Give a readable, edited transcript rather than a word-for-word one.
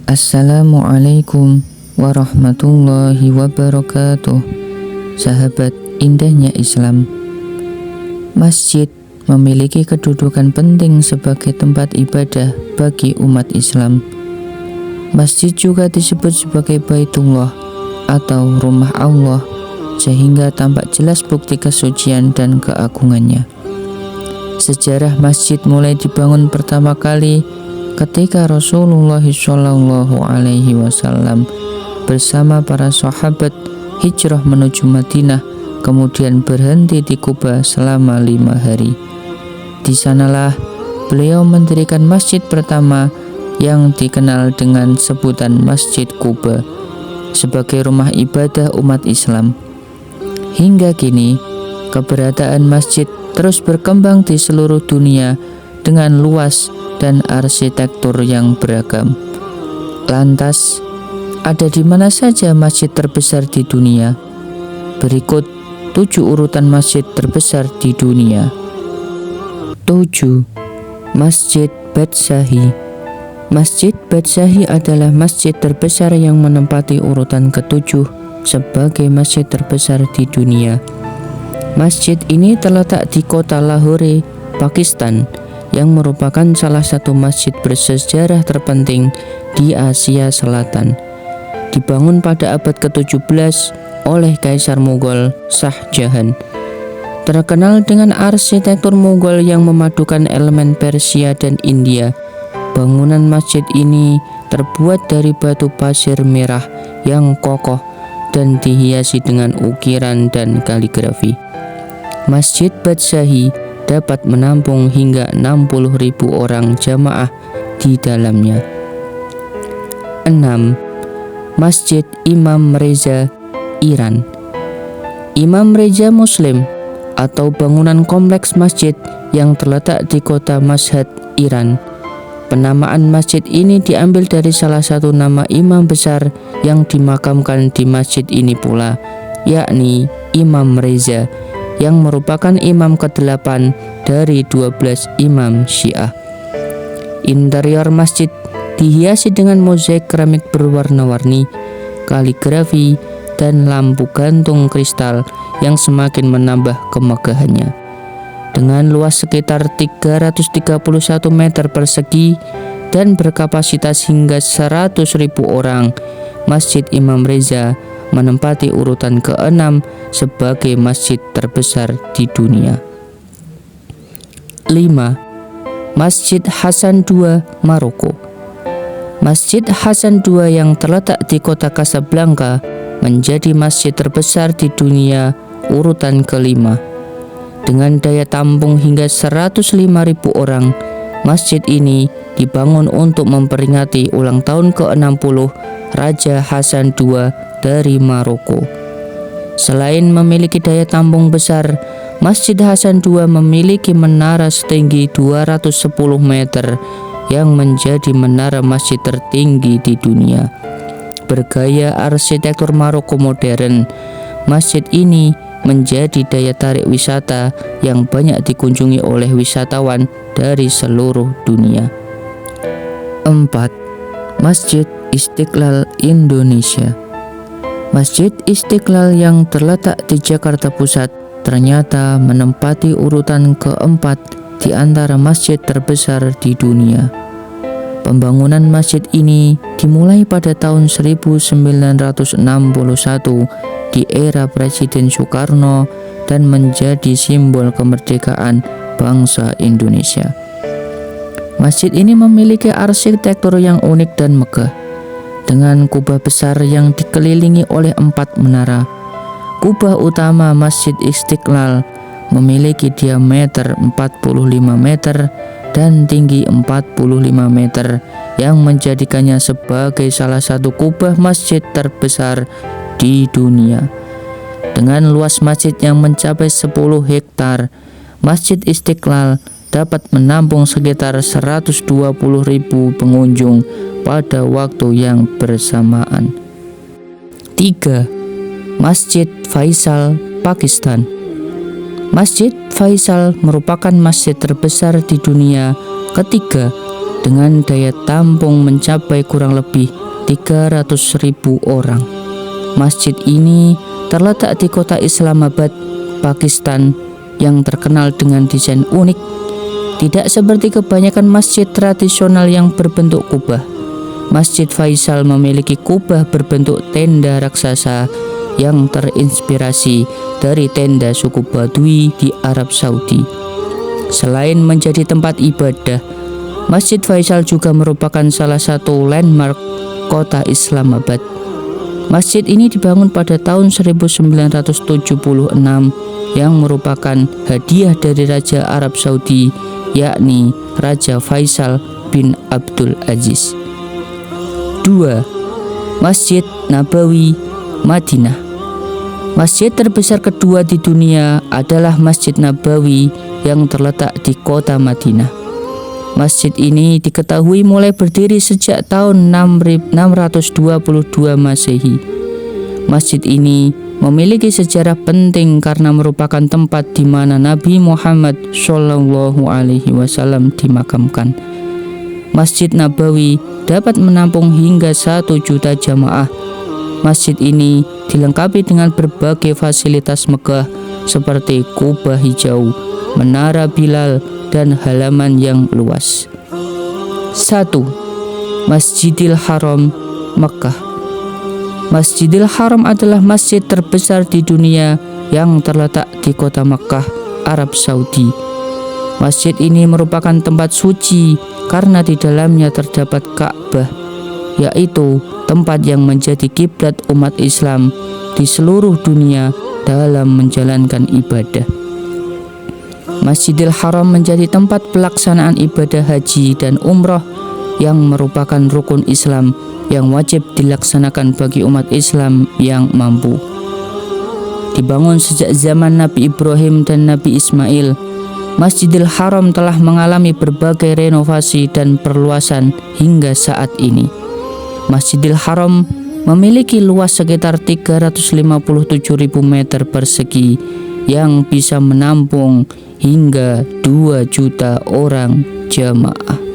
Assalamualaikum warahmatullahi wabarakatuh. Sahabat indahnya Islam, masjid memiliki kedudukan penting sebagai tempat ibadah bagi umat Islam. Masjid juga disebut sebagai Baitullah atau rumah Allah, sehingga tampak jelas bukti kesucian dan keagungannya. Sejarah masjid mulai dibangun pertama kali ketika Rasulullah SAW bersama para sahabat hijrah menuju Madinah, kemudian berhenti di Kuba selama 5 hari. Di sanalah beliau mendirikan masjid pertama yang dikenal dengan sebutan Masjid Kuba sebagai rumah ibadah umat Islam. Hingga kini, keberadaan masjid terus berkembang di seluruh dunia dengan luas dan arsitektur yang beragam. Lantas, ada di mana saja masjid terbesar di dunia? Berikut 7 urutan masjid terbesar di dunia. 7. Masjid Batsyahi. Masjid Batsyahi adalah masjid terbesar yang menempati urutan ke-7 sebagai masjid terbesar di dunia. Masjid ini terletak di kota Lahore, Pakistan, yang merupakan salah satu masjid bersejarah terpenting di Asia Selatan. Dibangun pada abad ke-17 oleh Kaisar Mughal Shah Jahan. Terkenal dengan arsitektur Mughal yang memadukan elemen Persia dan India, bangunan masjid ini terbuat dari batu pasir merah yang kokoh dan dihiasi dengan ukiran dan kaligrafi. Masjid Batsyahi dapat menampung hingga 60.000 orang jamaah di dalamnya. 6. Masjid Imam Reza, Iran. Imam Reza Muslim atau bangunan kompleks masjid yang terletak di kota Mashhad, Iran. Penamaan masjid ini diambil dari salah satu nama imam besar yang dimakamkan di masjid ini pula, yakni Imam Reza, yang merupakan imam ke-8 dari 12 imam Syiah. Interior masjid dihiasi dengan mozaik keramik berwarna-warni, kaligrafi, dan lampu gantung kristal yang semakin menambah kemegahannya. Dengan luas sekitar 331 meter persegi dan berkapasitas hingga 100.000 orang, Masjid Imam Reza menempati urutan ke-6 sebagai masjid terbesar di dunia. 5. Masjid Hasan II, Maroko. Masjid Hasan II yang terletak di kota Casablanca menjadi masjid terbesar di dunia urutan ke-5. Dengan daya tampung hingga 105.000 orang, masjid ini dibangun untuk memperingati ulang tahun ke-60 Raja Hasan II dari Maroko. Selain memiliki daya tampung besar, Masjid Hasan II memiliki menara setinggi 210 meter yang menjadi menara masjid tertinggi di dunia. Bergaya arsitektur Maroko modern, masjid ini menjadi daya tarik wisata yang banyak dikunjungi oleh wisatawan dari seluruh dunia. 4. Masjid Istiqlal, Indonesia. Masjid Istiqlal yang terletak di Jakarta Pusat ternyata menempati urutan ke-4 di antara masjid terbesar di dunia. Pembangunan masjid ini dimulai pada tahun 1961 di era Presiden Soekarno dan menjadi simbol kemerdekaan bangsa Indonesia. Masjid ini memiliki arsitektur yang unik dan megah, dengan kubah besar yang dikelilingi oleh 4 menara. Kubah utama Masjid Istiqlal memiliki diameter 45 meter dan tinggi 45 meter yang menjadikannya sebagai salah satu kubah masjid terbesar di dunia. Dengan luas masjid yang mencapai 10 hektar, Masjid Istiqlal dapat menampung sekitar 120.000 pengunjung pada waktu yang bersamaan. 3. Masjid Faisal, Pakistan. Masjid Faisal merupakan masjid terbesar di dunia ketiga dengan daya tampung mencapai kurang lebih 300.000 orang. Masjid ini terletak di kota Islamabad, Pakistan, yang terkenal dengan desain unik. Tidak seperti kebanyakan masjid tradisional yang berbentuk kubah, Masjid Faisal memiliki kubah berbentuk tenda raksasa yang terinspirasi dari tenda suku Badui di Arab Saudi. Selain menjadi tempat ibadah, Masjid Faisal juga merupakan salah satu landmark kota Islamabad. Masjid ini dibangun pada tahun 1976 yang merupakan hadiah dari Raja Arab Saudi, yakni Raja Faisal bin Abdul Aziz. 2. Masjid Nabawi, Madinah. Masjid terbesar kedua di dunia adalah Masjid Nabawi yang terletak di kota Madinah. Masjid ini diketahui mulai berdiri sejak tahun 622 Masehi. Masjid ini memiliki sejarah penting karena merupakan tempat di mana Nabi Muhammad SAW dimakamkan. Masjid Nabawi dapat menampung hingga 1 juta jamaah. Masjid ini dilengkapi dengan berbagai fasilitas megah seperti kubah hijau, menara Bilal, dan halaman yang luas. 1. Masjidil Haram, Mekkah. Masjidil Haram adalah masjid terbesar di dunia yang terletak di kota Mekkah, Arab Saudi. Masjid ini merupakan tempat suci karena di dalamnya terdapat Ka'bah, yaitu tempat yang menjadi kiblat umat Islam di seluruh dunia dalam menjalankan ibadah. Masjidil Haram menjadi tempat pelaksanaan ibadah haji dan umrah yang merupakan rukun Islam yang wajib dilaksanakan bagi umat Islam yang mampu. Dibangun sejak zaman Nabi Ibrahim dan Nabi Ismail, Masjidil Haram telah mengalami berbagai renovasi dan perluasan hingga saat ini. Masjidil Haram memiliki luas sekitar 357.000 meter persegi yang bisa menampung hingga 2 juta orang jamaah.